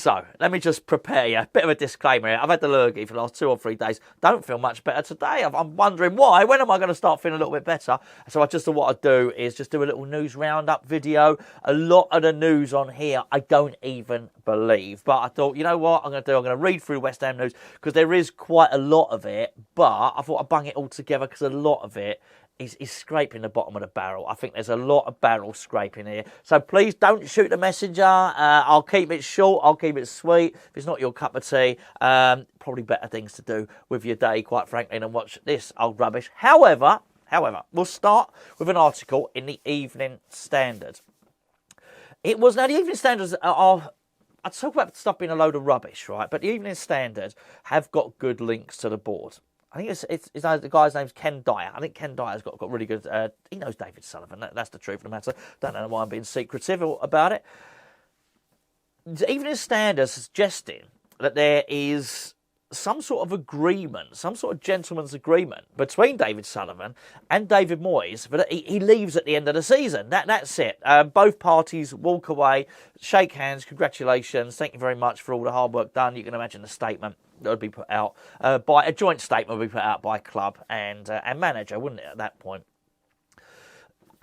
So, let me just prepare you. A bit of a disclaimer here. I've had the lurgy for the last 2 or 3 days. Don't feel much better today. I'm wondering why. When am I going to start feeling a little bit better? So I just thought what I'd do is just do a little news roundup video. A lot of the news on here I don't even believe. But I thought, you know what I'm going to do? I'm going to read through West Ham news because there is quite a lot of it. But I thought I'd bung it all together because a lot of it is scraping the bottom of the barrel. I think there's a lot of barrel scraping here. So please don't shoot the messenger. I'll keep it short. I'll keep it sweet. If it's not your cup of tea, probably better things to do with your day, quite frankly, than watch this old rubbish. However, we'll start with an article in the Evening Standard. It was, now the Evening Standards are, I'd talk about stuff being a load of rubbish, right? But the Evening Standard have got good links to the board. I think it's the guy's name's Ken Dyer. I think Ken Dyer's got really good... he knows David Sullivan. That's the truth of the matter. Don't know why I'm being secretive about it. The Evening Standard suggesting that there is some sort of agreement, some sort of gentleman's agreement between David Sullivan and David Moyes, but he leaves at the end of the season. That's it. Both parties walk away, shake hands, congratulations, thank you very much for all the hard work done. You can imagine the statement that would be put out by a joint statement would be put out by club and manager, wouldn't it? At that point,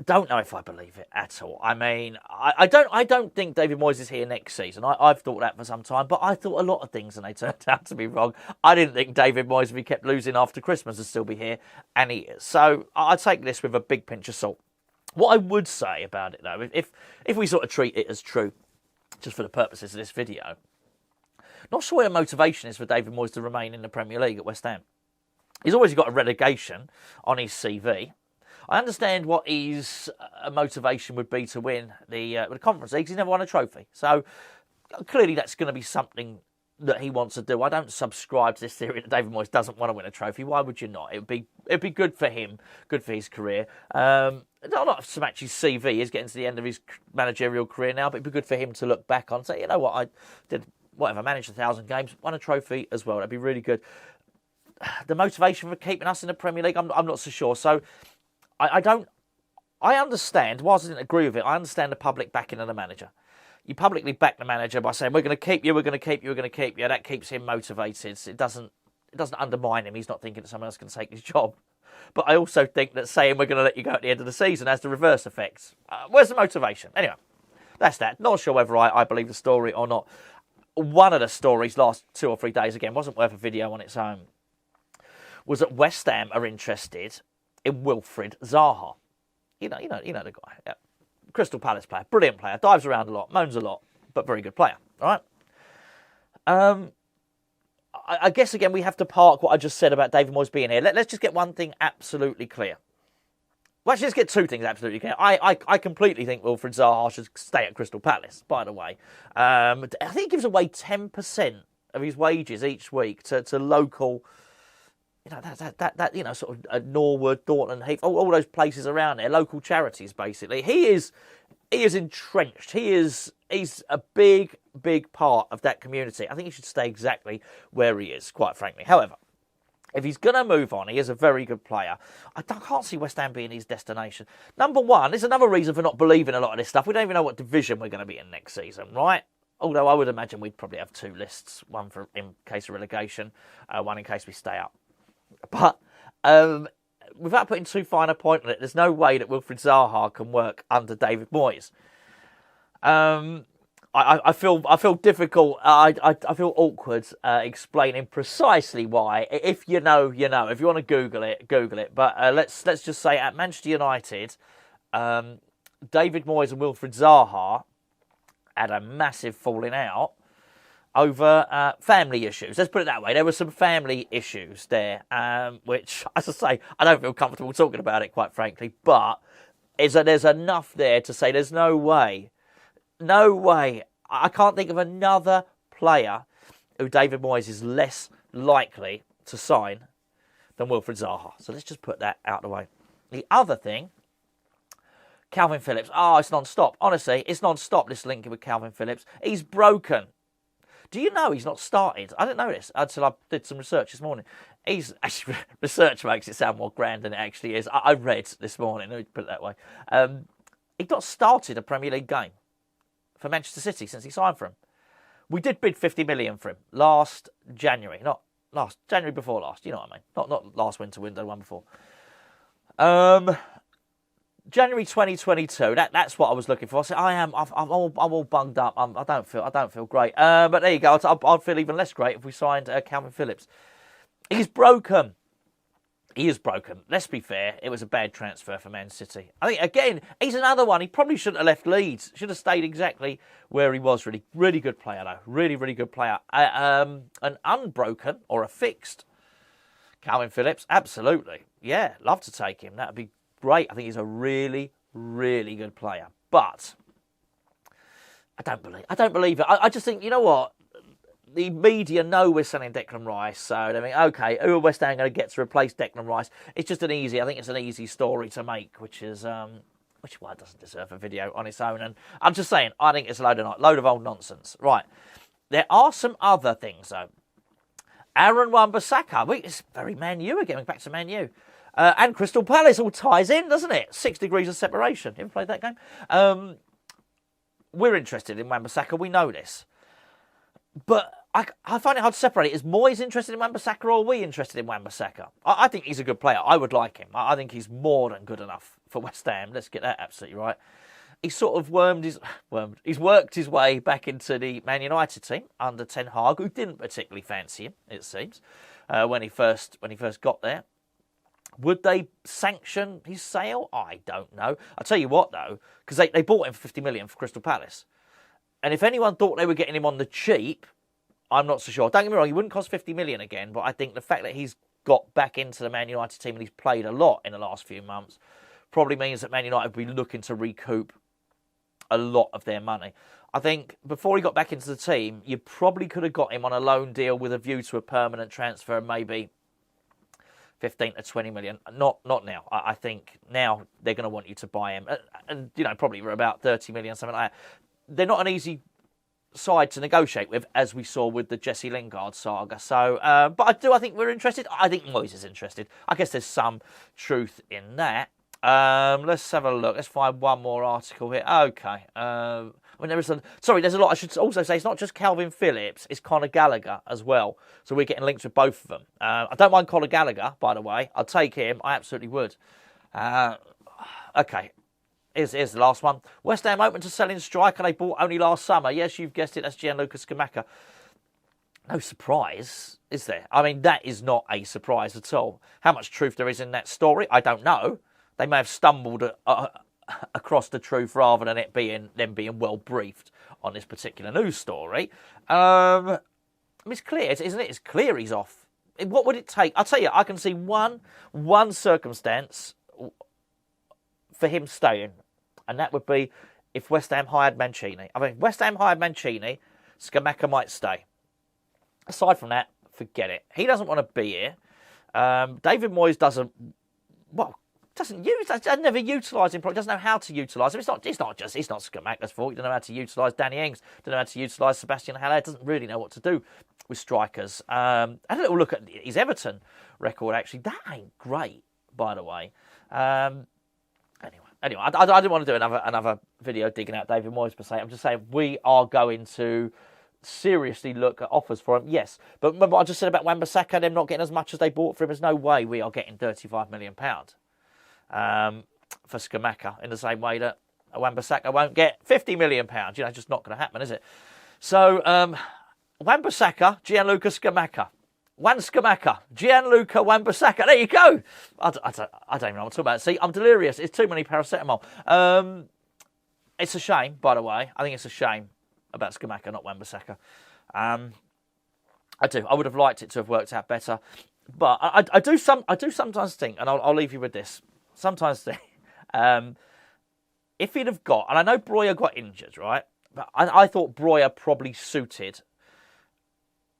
don't know if I believe it at all. I mean, I don't think David Moyes is here next season. I've thought that for some time, but I thought a lot of things and they turned out to be wrong. I didn't think David Moyes, if he kept losing after Christmas, would still be here, and he is. So I take this with a big pinch of salt. What I would say about it, though, if we sort of treat it as true, just for the purposes of this video, not sure where the motivation is for David Moyes to remain in the Premier League at West Ham. He's always got a relegation on his CV. I understand what his motivation would be to win the Conference League. He's never won a trophy. So clearly that's going to be something that he wants to do. I don't subscribe to this theory that David Moyes doesn't want to win a trophy. Why would you not? It'd be good for him, good for his career. Not so much his CV. He's getting to the end of his managerial career now, but it'd be good for him to look back on and say, you know what, I did whatever, managed 1,000 games, won a trophy as well. That'd be really good. The motivation for keeping us in the Premier League, I'm not so sure. So I understand, whilst I didn't agree with it, I understand the public backing of the manager. You publicly back the manager by saying, we're going to keep you, we're going to keep you, we're going to keep you. That keeps him motivated. It doesn't undermine him. He's not thinking that someone else can take his job. But I also think that saying we're going to let you go at the end of the season has the reverse effects. Where's the motivation? Anyway, that's that. Not sure whether I believe the story or not. One of the stories last 2 or 3 days, again, wasn't worth a video on its own, was that West Ham are interested in Wilfried Zaha. You know the guy. Yeah. Crystal Palace player, brilliant player, dives around a lot, moans a lot, but very good player. All right. I guess again we have to park what I just said about David Moyes being here. Let's just get one thing absolutely clear. Well, actually, let's get 2 things absolutely clear. I completely think Wilfried Zaha should stay at Crystal Palace, by the way. I think he gives away 10% of his wages each week to local, sort of Norwood, Dortmund, Heath, all those places around there, local charities, basically. He is entrenched. He's a big part of that community. I think he should stay exactly where he is, quite frankly. However, if he's going to move on, he is a very good player. I can't see West Ham being his destination. Number one, there's another reason for not believing a lot of this stuff. We don't even know what division we're going to be in next season, right? Although I would imagine we'd probably have 2 lists, one for in case of relegation, one in case we stay up. But without putting too fine a point on it, there's no way that Wilfried Zaha can work under David Moyes. I feel difficult. I feel awkward explaining precisely why. If you know, you know. If you want to Google it. But let's just say at Manchester United, David Moyes and Wilfried Zaha had a massive falling out over family issues. Let's put it that way. There were some family issues there, which, as I say, I don't feel comfortable talking about it, quite frankly. But there's enough there to say there's no way. I can't think of another player who David Moyes is less likely to sign than Wilfried Zaha. So let's just put that out of the way. The other thing, Kalvin Phillips. Oh, it's non-stop. Honestly, it's non-stop, this linking with Kalvin Phillips. He's broken. Do you know he's not started? I didn't know this until I did some research this morning. Actually, research makes it sound more grand than it actually is. I read this morning, let me put it that way. He's not started a Premier League game for Manchester City since he signed for him. We did bid 50 million for him last January, not January before last. You know what I mean? Not last window, the one before. January 2022. That's what I was looking for. I said I'm all bunged up. I don't feel great. But there you go. I'd feel even less great if we signed Kalvin Phillips. He's broken. He is broken. Let's be fair. It was a bad transfer for Man City. I think, again, he's another one. He probably shouldn't have left Leeds. Should have stayed exactly where he was, really. Really good player, though. Really, really good player. An unbroken or a fixed Kalvin Phillips, absolutely. Yeah, love to take him. That would be great. I think he's a really, really good player. But I don't believe it. I just think, you know what? The media know we're selling Declan Rice, so they think, okay, who are West Ham going to get to replace Declan Rice? It's just I think it's an easy story to make, which is why it doesn't deserve a video on its own. And I'm just saying, I think it's a load of old nonsense. Right, there are some other things though. Aaron Wan-Bissaka, it's very Man U again. We're back to Man U. And Crystal Palace all ties in, doesn't it? 6 degrees of separation. You ever played that game? We're interested in Wan-Bissaka. We know this. But I find it hard to separate. Is Moyes interested in Wan-Bissaka or are we interested in Wan-Bissaka? I think he's a good player. I would like him. I think he's more than good enough for West Ham. Let's get that absolutely right. He's sort of he's worked his way back into the Man United team under Ten Hag, who didn't particularly fancy him, it seems, when he first got there. Would they sanction his sale? I don't know. I'll tell you what, though, because they bought him for 50 million for Crystal Palace. And if anyone thought they were getting him on the cheap, I'm not so sure. Don't get me wrong, he wouldn't cost 50 million again, but I think the fact that he's got back into the Man United team and he's played a lot in the last few months probably means that Man United will be looking to recoup a lot of their money. I think before he got back into the team, you probably could have got him on a loan deal with a view to a permanent transfer, maybe 15 to 20 million. Not now. I think now they're going to want you to buy him. And probably for about 30 million, something like that. They're not an easy side to negotiate with, as we saw with the Jesse Lingard saga. So, but I think we're interested. I think Moyes is interested. I guess there's some truth in that. Let's have a look. Let's find one more article here. Okay. There's a lot. I should also say it's not just Kalvin Phillips, it's Conor Gallagher as well. So we're getting linked with both of them. I don't mind Conor Gallagher, by the way. I'll take him. I absolutely would. Okay. Here's the last one. West Ham open to selling striker they bought only last summer. Yes, you've guessed it. That's Gianluca Scamacca. No surprise, is there? I mean, that is not a surprise at all. How much truth there is in that story, I don't know. They may have stumbled across the truth rather than them being well briefed on this particular news story. It's clear, isn't it? It's clear he's off. What would it take? I'll tell you, I can see one circumstance for him staying, and that would be if West Ham hired Mancini. I mean, West Ham hired Mancini, Scamacca might stay. Aside from that, forget it. He doesn't want to be here. David Moyes doesn't never utilise him. Probably doesn't know how to utilise him. It's not Scamacca's fault. He doesn't know how to utilise Danny Ings. Doesn't know how to utilise Sebastian Haller. Doesn't really know what to do with strikers. I had a little look at his Everton record. Actually, that ain't great, by the way. Anyway, I didn't want to do another video digging out David Moyes per se. I'm just saying we are going to seriously look at offers for him. Yes, but remember what I just said about Wan-Bissaka, them not getting as much as they bought for him. There's no way we are getting £35 million for Scamacca in the same way that Wan-Bissaka won't get £50 million. Just not going to happen, is it? So Wan-Bissaka, Gianluca Scamacca. Wan-Scamacca, Gianluca Wan-Bissaka. There you go. I don't even know what I'm talking about. See, I'm delirious. It's too many paracetamol. It's a shame, by the way. I think it's a shame about Scamacca, not Wan-Bissaka. I do. I would have liked it to have worked out better. But I do sometimes think, and I'll leave you with this. Sometimes think, if he'd have got, and I know Breuer got injured, right? But I thought Breuer probably suited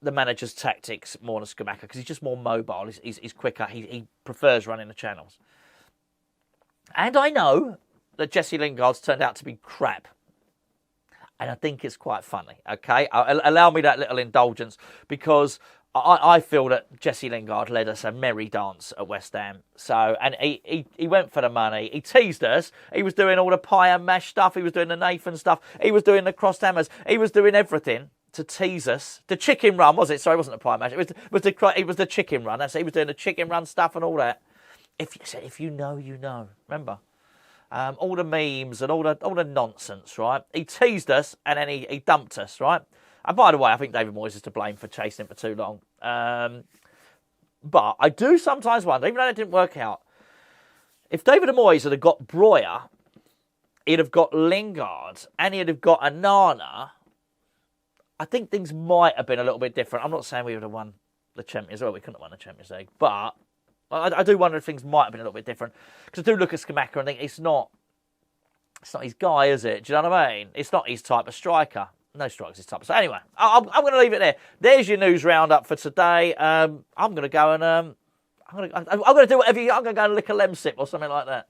the manager's tactics more than Scamacca because he's just more mobile. He's quicker. He prefers running the channels. And I know that Jesse Lingard's turned out to be crap. And I think it's quite funny, okay? Allow me that little indulgence because I feel that Jesse Lingard led us a merry dance at West Ham. So, and he went for the money. He teased us. He was doing all the pie and mash stuff. He was doing the Nathan stuff. He was doing the crossed hammers. He was doing everything to tease us. The chicken run, was it? Sorry, it wasn't a pie match. It was the chicken run. That's it. He was doing the chicken run stuff and all that. If you know, you know. Remember? All the memes and all the nonsense, right? He teased us and then he dumped us, right? And by the way, I think David Moyes is to blame for chasing him for too long. But I do sometimes wonder, even though it didn't work out, if David Moyes had got Breuer, he'd have got Lingard, and he'd have got Anana, I think things might have been a little bit different. I'm not saying we would have won the Champions League. Well, we couldn't have won the Champions League. But I do wonder if things might have been a little bit different. Because I do look at Scamacca and think it's not his guy, is it? Do you know what I mean? It's not his type of striker. No strikers his type. So anyway, I'm going to leave it there. There's your news roundup for today. I'm going to go and I'm going to do whatever I'm going to go and lick a lemsip or something like that.